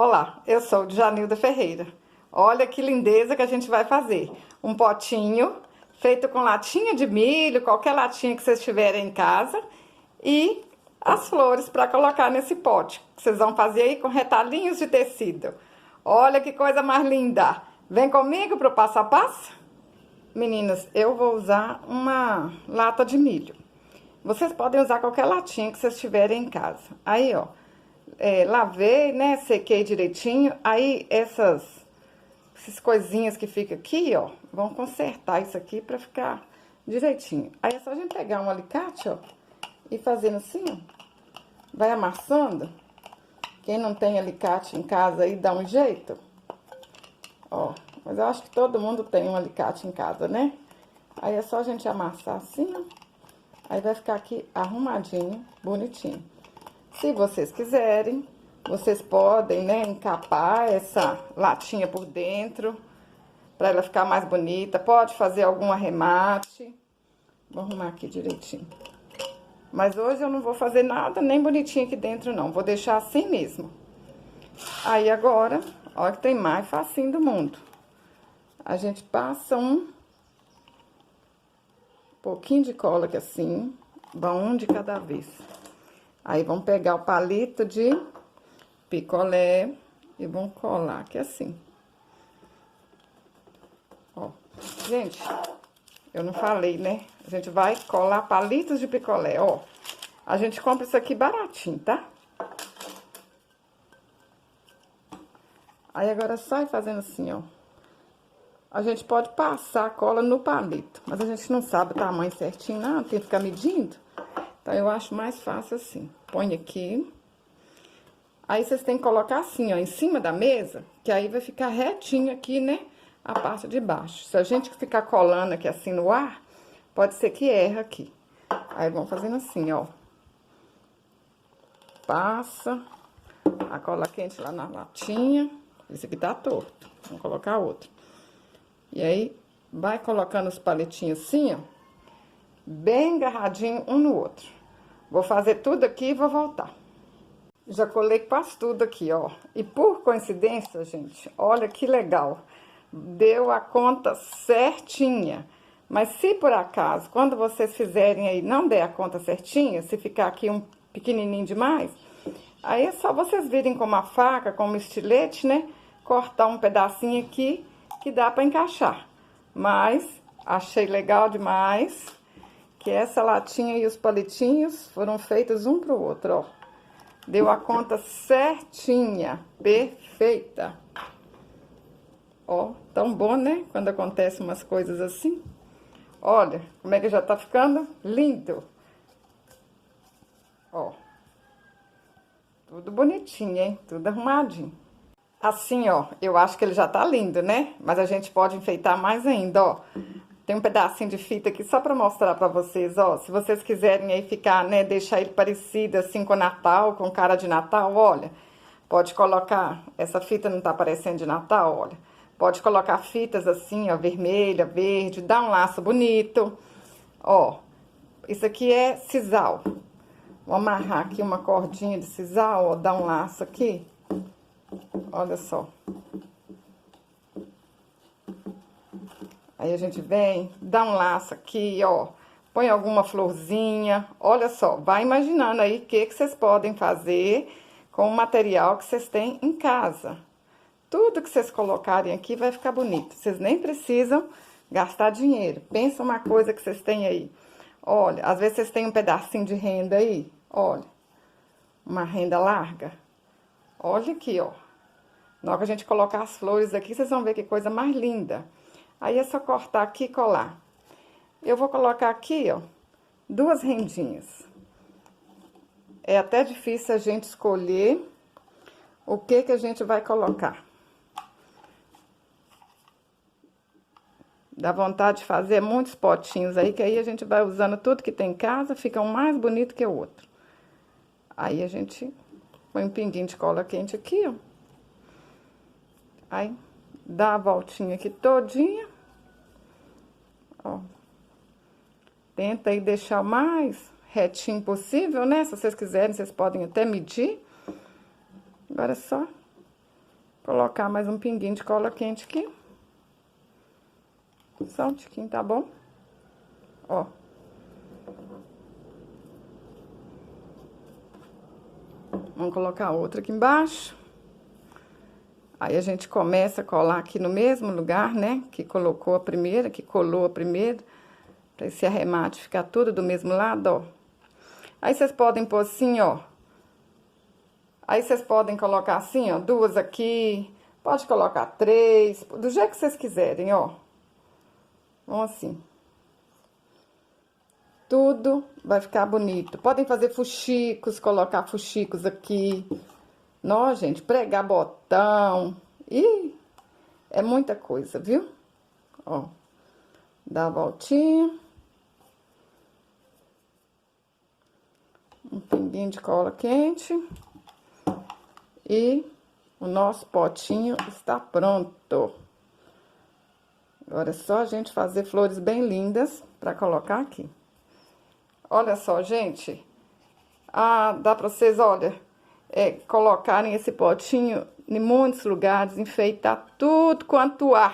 Olá, eu sou Djanilda Ferreira. Olha que lindeza que a gente vai fazer. Um potinho feito com latinha de milho, qualquer latinha que vocês tiverem em casa. E as flores para colocar nesse pote. Que vocês vão fazer aí com retalhinhos de tecido. Olha que coisa mais linda. Vem comigo para o passo a passo? Meninas, eu vou usar uma lata de milho. Vocês podem usar qualquer latinha que vocês tiverem em casa. Aí, ó. Lavei, né? Sequei direitinho. Aí, essas coisinhas que ficam aqui, ó, vão consertar isso aqui pra ficar direitinho. Aí, é só a gente pegar um alicate, ó, e fazendo assim, ó. Vai amassando. Quem não tem alicate em casa aí, dá um jeito. Ó, mas eu acho que todo mundo tem um alicate em casa, né? Aí, é só a gente amassar assim, ó. Aí, vai ficar aqui arrumadinho, bonitinho. Se vocês quiserem, vocês podem, né, encapar essa latinha por dentro, para ela ficar mais bonita. Pode fazer algum arremate. Vou arrumar aqui direitinho. Mas hoje eu não vou fazer nada nem bonitinho aqui dentro, não. Vou deixar assim mesmo. Aí agora, olha que tem mais facinho do mundo. A gente passa um pouquinho de cola aqui assim, um de cada vez. Aí, vamos pegar o palito de picolé e vamos colar aqui assim. Ó, gente, eu não falei, né? A gente vai colar palitos de picolé, ó. A gente compra isso aqui baratinho, tá? Aí, agora sai fazendo assim, ó. A gente pode passar a cola no palito, mas a gente não sabe o tamanho certinho, não, tem que ficar medindo. Então, eu acho mais fácil assim. Põe aqui. Aí, vocês têm que colocar assim, ó, em cima da mesa, que aí vai ficar retinho aqui, né, a parte de baixo. Se a gente ficar colando aqui assim no ar, pode ser que erre aqui. Aí, vamos fazendo assim, ó. Passa a cola quente lá na latinha. Esse aqui tá torto. Vamos colocar outro. E aí, vai colocando os palitinhos assim, ó. Bem agarradinho um no outro. Vou fazer tudo aqui e vou voltar. Já colei quase tudo aqui, ó. E por coincidência, gente, olha que legal. Deu a conta certinha. Mas se por acaso, quando vocês fizerem aí, não der a conta certinha, se ficar aqui um pequenininho demais, aí é só vocês virem com uma faca, com um estilete, né? Cortar um pedacinho aqui que dá pra encaixar. Mas achei legal demais que essa latinha e os palitinhos foram feitos um pro outro, ó. Deu a conta certinha, perfeita. Ó, tão bom, né? Quando acontecem umas coisas assim. Olha, como é que já tá ficando? Lindo. Ó. Tudo bonitinho, hein? Tudo arrumadinho. Assim, ó, eu acho que ele já tá lindo, né? Mas a gente pode enfeitar mais ainda, ó. Tem um pedacinho de fita aqui só pra mostrar pra vocês, ó. Se vocês quiserem aí ficar, né, deixar ele parecido assim com Natal, com cara de Natal, olha. Pode colocar, essa fita não tá parecendo de Natal, olha. Pode colocar fitas assim, ó, vermelha, verde, dá um laço bonito. Ó, isso aqui é sisal. Vou amarrar aqui uma cordinha de sisal, ó, dar um laço aqui. Olha só. Aí, a gente vem, dá um laço aqui, ó. Põe alguma florzinha. Olha só, vai imaginando aí o que vocês podem fazer com o material que vocês têm em casa. Tudo que vocês colocarem aqui vai ficar bonito. Vocês nem precisam gastar dinheiro. Pensa uma coisa que vocês têm aí. Olha, às vezes vocês têm um pedacinho de renda aí. Olha, uma renda larga. Olha aqui, ó. Na hora que a gente colocar as flores aqui, vocês vão ver que coisa mais linda. Aí, é só cortar aqui e colar. Eu vou colocar aqui, ó, 2 rendinhas. É até difícil a gente escolher o que a gente vai colocar. Dá vontade de fazer muitos potinhos aí, que aí a gente vai usando tudo que tem em casa, fica um mais bonito que o outro. Aí, a gente põe um pinguinho de cola quente aqui, ó. Aí, dá a voltinha aqui todinha. Ó. Tenta aí deixar o mais retinho possível, né? Se vocês quiserem, vocês podem até medir. Agora é só Colocar mais um pinguinho de cola quente aqui. Só um tiquinho, tá bom? Ó. Vamos colocar outra aqui embaixo. Aí a gente começa a colar aqui no mesmo lugar, né? Que colocou a primeira, que colou a primeira. Pra esse arremate ficar tudo do mesmo lado, ó. Aí vocês podem pôr assim, ó. Aí vocês podem colocar assim, ó, 2 aqui. Pode colocar 3, do jeito que vocês quiserem, ó. Vão assim. Tudo vai ficar bonito. Podem fazer fuxicos, colocar fuxicos aqui. Nó, gente, pregar botão. Ih, é muita coisa, viu? Ó, dá a voltinha. Um pinguinho de cola quente. E o nosso potinho está pronto. Agora é só a gente fazer flores bem lindas para colocar aqui. Olha só, gente. Ah, dá para vocês, olha, colocarem esse potinho em muitos lugares, enfeitar tudo quanto há.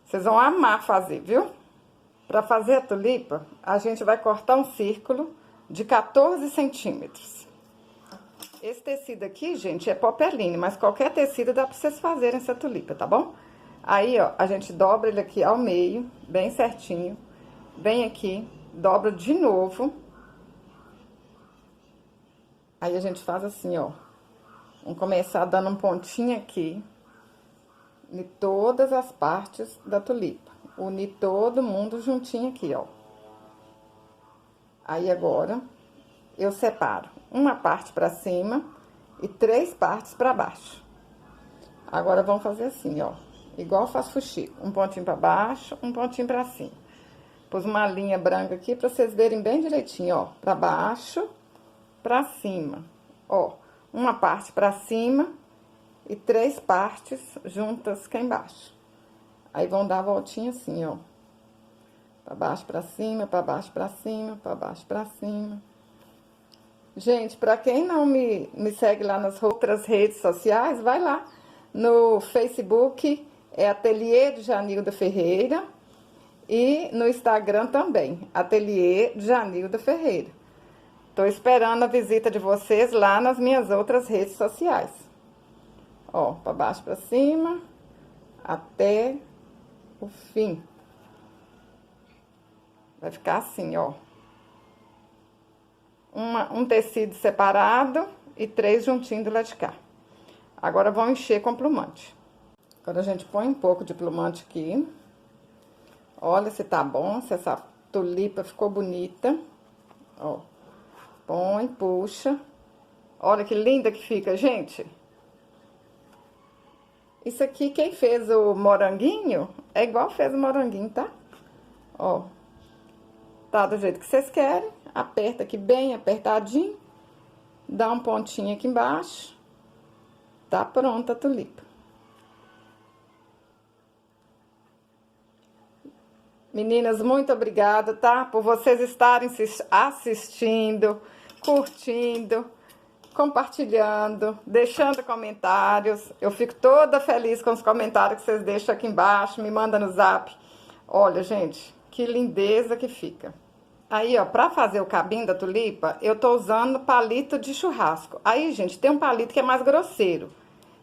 Vocês vão amar fazer, viu? Para fazer a tulipa, a gente vai cortar um círculo de 14 centímetros. Esse tecido aqui, gente, é popeline, mas qualquer tecido dá para vocês fazerem essa tulipa, tá bom? Aí, ó, a gente dobra ele aqui ao meio, bem certinho. Vem aqui, dobra de novo. Aí a gente faz assim, ó. Vamos começar dando um pontinho aqui. Em todas as partes da tulipa. Unir todo mundo juntinho aqui, ó. Aí agora, eu separo uma parte pra cima e 3 partes pra baixo. Agora, vamos fazer assim, ó. Igual eu faço fuxico. Um pontinho pra baixo, um pontinho pra cima. Pus uma linha branca aqui pra vocês verem bem direitinho, ó. Pra baixo, pra cima. Ó, uma parte pra cima e 3 partes juntas cá embaixo. Aí, vão dar a voltinha assim, ó. Pra baixo, pra cima, pra baixo, pra cima, pra baixo, pra cima. Gente, pra quem não me segue lá nas outras redes sociais, vai lá. No Facebook é Ateliê de Janilda Ferreira. E no Instagram também, Ateliê de Janilda Ferreira. Tô esperando a visita de vocês lá nas minhas outras redes sociais. Ó, pra baixo, pra cima, até o fim. Vai ficar assim, ó. Um tecido separado e 3 juntinhos do lado de cá. Agora, vão encher com plumante. Agora, a gente põe um pouco de plumante aqui. Olha se tá bom, se essa tulipa ficou bonita. Ó, põe, puxa. Olha que linda que fica, gente. Isso aqui, quem fez o moranguinho, é igual fez o moranguinho, tá? Ó, tá do jeito que vocês querem. Aperta aqui bem apertadinho. Dá um pontinho aqui embaixo. Tá pronta a tulipa. Meninas, muito obrigada, tá? Por vocês estarem assistindo, curtindo, compartilhando, deixando comentários. Eu fico toda feliz com os comentários que vocês deixam aqui embaixo, me mandam no zap. Olha, gente, que lindeza que fica. Aí, ó, pra fazer o cabinho da tulipa, eu tô usando palito de churrasco. Aí, gente, tem um palito que é mais grosseiro.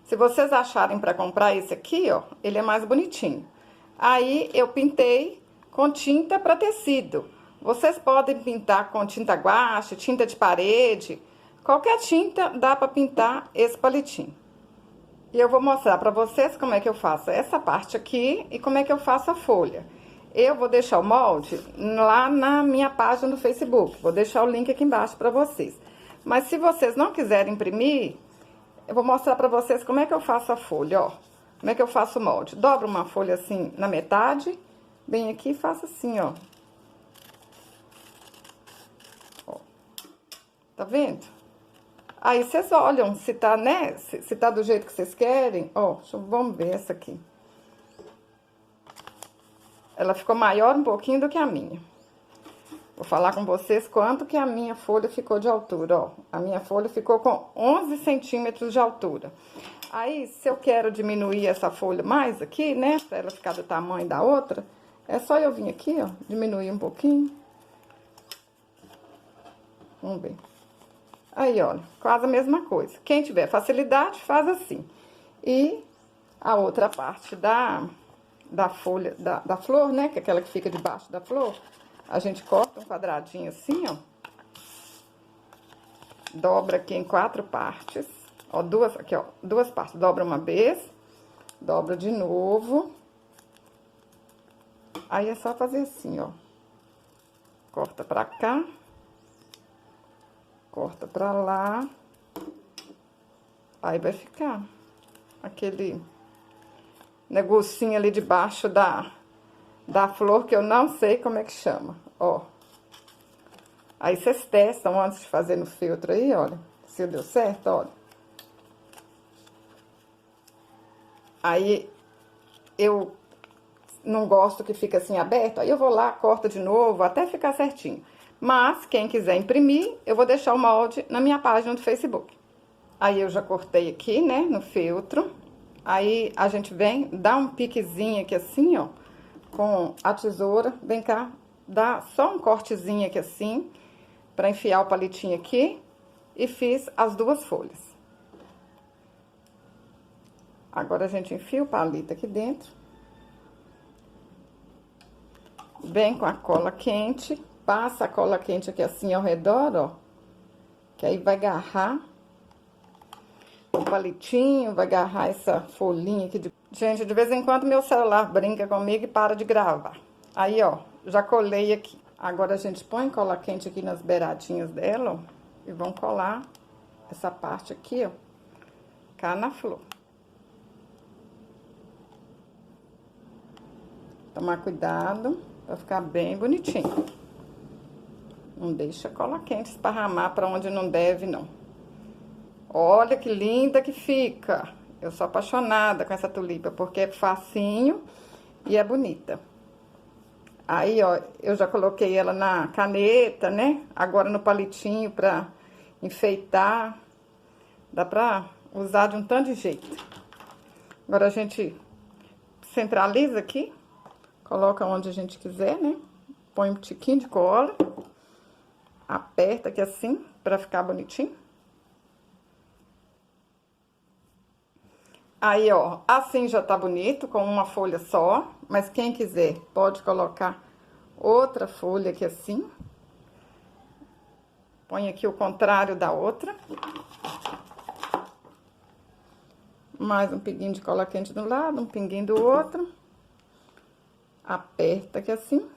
Se vocês acharem pra comprar esse aqui, ó, ele é mais bonitinho. Aí, eu pintei com tinta para tecido. Vocês podem pintar com tinta guache, tinta de parede, qualquer tinta dá para pintar esse palitinho. E eu vou mostrar para vocês como é que eu faço essa parte aqui e como é que eu faço a folha. Eu vou deixar o molde lá na minha página do Facebook, vou deixar o link aqui embaixo para vocês. Mas se vocês não quiserem imprimir, eu vou mostrar para vocês como é que eu faço a folha, ó. Como é que eu faço o molde. Dobro uma folha assim na metade. Bem aqui e faço assim, ó. Ó. Tá vendo? Aí, vocês olham se tá, né? Se tá do jeito que vocês querem. Ó, vamos ver essa aqui. Ela ficou maior um pouquinho do que a minha. Vou falar com vocês quanto que a minha folha ficou de altura, ó. A minha folha ficou com 11 centímetros de altura. Aí, se eu quero diminuir essa folha mais aqui, né, pra ela ficar do tamanho da outra, é só eu vir aqui, ó, diminuir um pouquinho. Vamos ver. Aí, olha, quase a mesma coisa. Quem tiver facilidade, faz assim. E a outra parte da folha, da flor, né, que é aquela que fica debaixo da flor, a gente corta um quadradinho assim, ó. Dobra aqui em 4 partes. Ó, aqui, ó, 2 partes. Dobra uma vez, dobra de novo. Aí é só fazer assim, ó. Corta pra cá. Corta pra lá. Aí vai ficar aquele negocinho ali debaixo da flor, que eu não sei como é que chama, ó. Aí vocês testam antes de fazer no feltro aí, olha, se deu certo, olha. Aí eu não gosto que fique assim aberto, aí eu vou lá, corto de novo, até ficar certinho. Mas, quem quiser imprimir, eu vou deixar o molde na minha página do Facebook. Aí eu já cortei aqui, né, no feltro. Aí a gente vem, dá um piquezinho aqui assim, ó, com a tesoura. Vem cá, dá só um cortezinho aqui assim, pra enfiar o palitinho aqui. E fiz as 2 folhas. Agora a gente enfia o palito aqui dentro. Vem com a cola quente. Passa a cola quente aqui assim ao redor, ó. Que aí vai agarrar o palitinho, vai agarrar essa folhinha aqui. Gente, de vez em quando meu celular brinca comigo e para de gravar. Aí, ó, já colei aqui. Agora a gente põe cola quente aqui nas beiradinhas dela, ó. E vão colar essa parte aqui, ó, cá na flor. Tomar cuidado pra ficar bem bonitinho. Não deixa a cola quente esparramar pra onde não deve, não. Olha que linda que fica. Eu sou apaixonada com essa tulipa, porque é facinho e é bonita. Aí, ó, eu já coloquei ela na caneta, né? Agora no palitinho pra enfeitar. Dá pra usar de um tanto de jeito. Agora a gente centraliza aqui. Coloca onde a gente quiser, né? Põe um tiquinho de cola. Aperta aqui assim, pra ficar bonitinho. Aí, ó, assim já tá bonito, com uma folha só. Mas quem quiser, pode colocar outra folha aqui assim. Põe aqui o contrário da outra. Mais um pinguinho de cola quente do lado, um pinguinho do outro. Aperta aqui assim.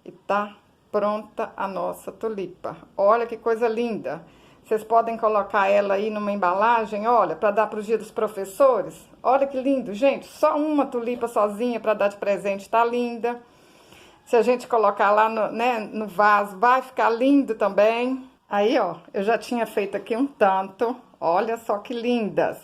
E tá pronta a nossa tulipa. Olha que coisa linda. Vocês podem colocar ela aí numa embalagem, olha, para dar pro dia dos professores. Olha que lindo, gente. Só uma tulipa sozinha para dar de presente, tá linda. Se a gente colocar lá no, né, no vaso, vai ficar lindo também. Aí, ó, eu já tinha feito aqui um tanto. Olha só que lindas.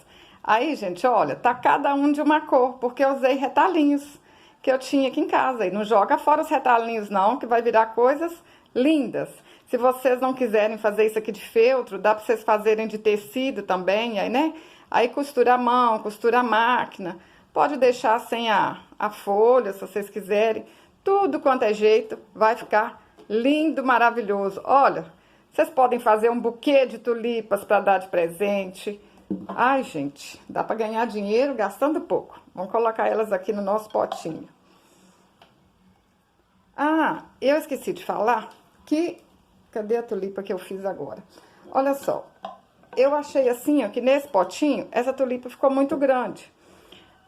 Aí, gente, olha, tá cada um de uma cor, porque eu usei retalhinhos que eu tinha aqui em casa. E não joga fora os retalhinhos não, que vai virar coisas lindas. Se vocês não quiserem fazer isso aqui de feltro, dá pra vocês fazerem de tecido também, aí, né? Aí costura a mão, costura a máquina. Pode deixar sem a folha, se vocês quiserem. Tudo quanto é jeito, vai ficar lindo, maravilhoso. Olha, vocês podem fazer um buquê de tulipas para dar de presente. Ai, gente, dá para ganhar dinheiro gastando pouco. Vamos colocar elas aqui no nosso potinho. Ah, eu esqueci de falar que... Cadê a tulipa que eu fiz agora? Olha só, eu achei assim, ó, que nesse potinho, essa tulipa ficou muito grande.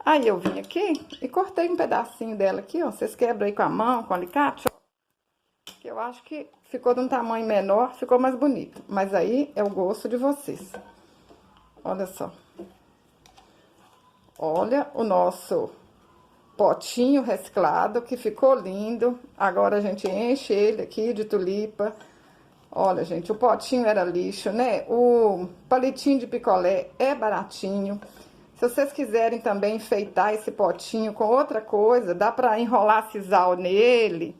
Aí eu vim aqui e cortei um pedacinho dela aqui, ó. Vocês quebram aí com a mão, com o alicate, ó. Que eu acho que ficou de um tamanho menor, ficou mais bonito. Mas aí é o gosto de vocês. Olha só. Olha o nosso potinho reciclado, que ficou lindo. Agora a gente enche ele aqui de tulipa. Olha, gente, o potinho era lixo, né? O palitinho de picolé é baratinho. Se vocês quiserem também enfeitar esse potinho com outra coisa, dá pra enrolar sisal nele.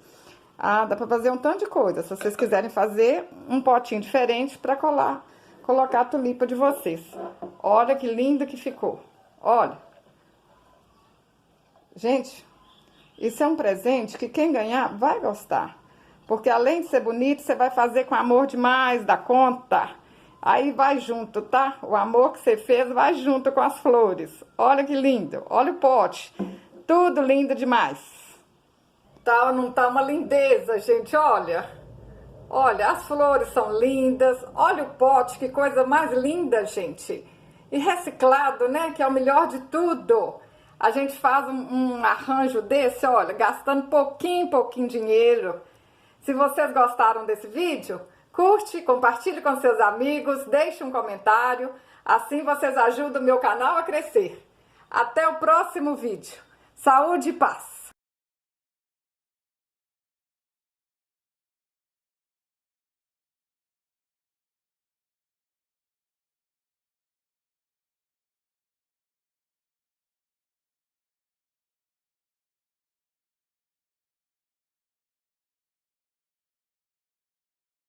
Ah, dá pra fazer um tanto de coisa. Se vocês quiserem fazer um potinho diferente pra colocar a tulipa de vocês. Olha que lindo que ficou. Olha. Gente, isso é um presente que quem ganhar vai gostar. Porque além de ser bonito, você vai fazer com amor demais da conta. Aí vai junto, tá? O amor que você fez vai junto com as flores. Olha que lindo. Olha o pote. Tudo lindo demais. Tá, não tá uma lindeza, gente, olha. Olha, as flores são lindas. Olha o pote, que coisa mais linda, gente. E reciclado, né, que é o melhor de tudo. A gente faz um arranjo desse, olha, gastando pouquinho dinheiro. Se vocês gostaram desse vídeo, curte, compartilhe com seus amigos, deixe um comentário. Assim vocês ajudam o meu canal a crescer. Até o próximo vídeo. Saúde e paz!